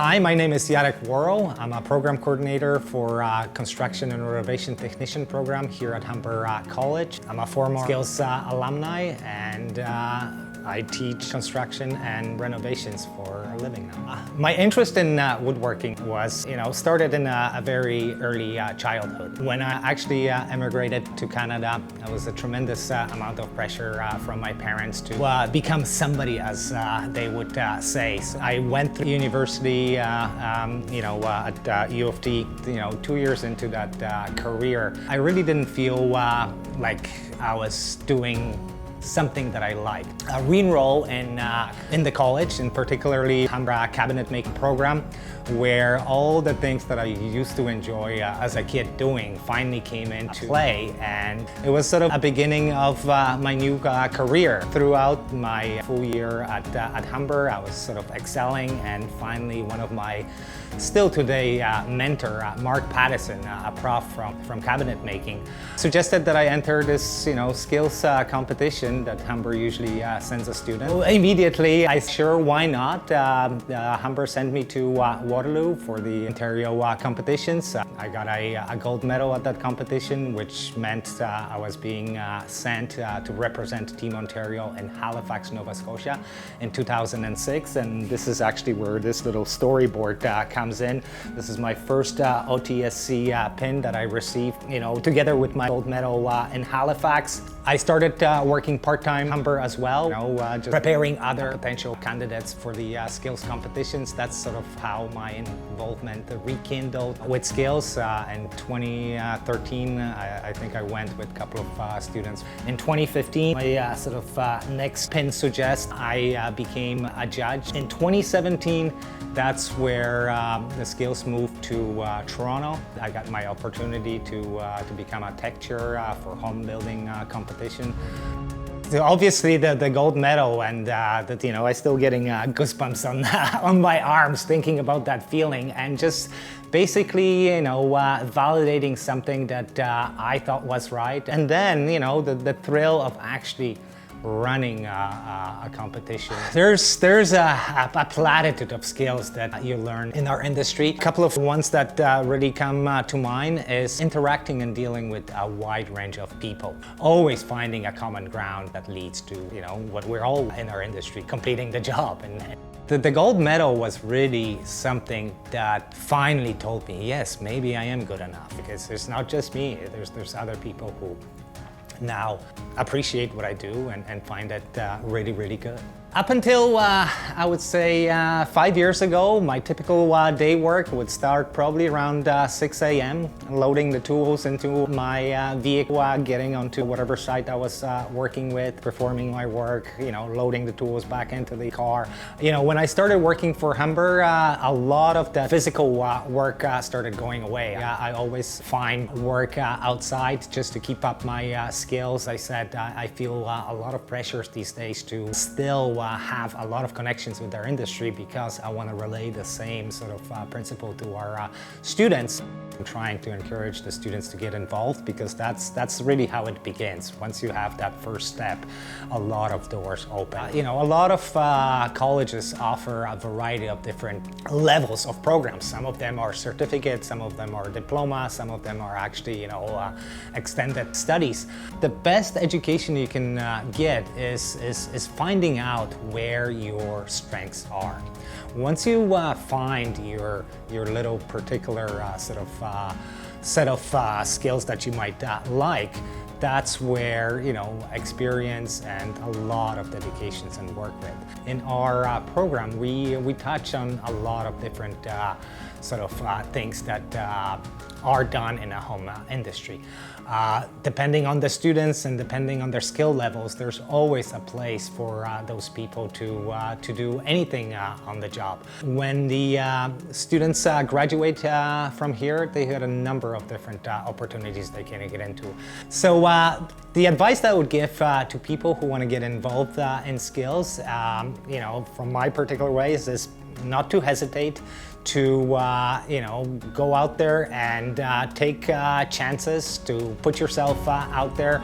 Hi, my name is Jarek Worrell. I'm a program coordinator for Construction and Renovation Technician program here at Humber College. I'm a former Skills alumni and I teach construction and renovations for a living now. My interest in woodworking was, started in a very early childhood. When I actually emigrated to Canada, there was a tremendous amount of pressure from my parents to become somebody, as they would say. So I went through university, at U of T, 2 years into that career. I really didn't feel like I was doing something that I liked. A re-enroll in the college, and particularly Humber cabinet making program, where all the things that I used to enjoy as a kid doing finally came into play, and it was sort of a beginning of my new career. Throughout my full year at Humber, I was sort of excelling, and finally one of my still today mentor, Mark Pattison, a prof from cabinet making, suggested that I enter this skills competition that Humber usually sends a student. Well, immediately, why not? Humber sent me to Waterloo for the Ontario competitions. I got a gold medal at that competition, which meant I was being sent to represent Team Ontario in Halifax, Nova Scotia in 2006. And this is actually where this little storyboard comes in. This is my first OTSC pin that I received, together with my gold medal in Halifax. I started working part-time Humber as well, just preparing other potential candidates for the skills competitions. That's sort of how my involvement rekindled with skills. In 2013, I think I went with a couple of students. In 2015, my sort of next pin suggests I became a judge. In 2017, that's where the skills moved to Toronto. I got my opportunity to become a tech chair for home building competition. So obviously the gold medal, and I still getting goosebumps on my arms thinking about that feeling, and just basically validating something that I thought was right, and then the thrill of actually running a competition. There's a platitude of skills that you learn in our industry. A couple of ones that really come to mind is interacting and dealing with a wide range of people. Always finding a common ground that leads to what we're all in our industry, completing the job. And the gold medal was really something that finally told me, yes, maybe I am good enough, because it's not just me. There's other people who now appreciate what I do and find it really, really good. Up until, I would say, 5 years ago, my typical day work would start probably around 6 a.m., loading the tools into my vehicle, getting onto whatever site I was working with, performing my work, loading the tools back into the car. When I started working for Humber, a lot of the physical work started going away. I always find work outside just to keep up my skills. I said I feel a lot of pressures these days to still have a lot of connections with our industry, because I want to relay the same sort of principle to our students. I'm trying to encourage the students to get involved, because that's really how it begins. Once you have that first step, a lot of doors open. A lot of colleges offer a variety of different levels of programs. Some of them are certificates, some of them are diploma, some of them are actually extended studies. The best education you can get is finding out where your strengths are. Once you find your little particular set of skills that you might like, that's where experience and a lot of dedications and work with. In our program, we touch on a lot of different things that are done in a home industry. Depending on the students and depending on their skill levels, there's always a place for those people to do anything on the job. When the students graduate from here, they have a number of different opportunities they can get into. So the advice that I would give to people who want to get involved in skills, from my particular ways, is not to hesitate, to go out there and take chances, to put yourself out there.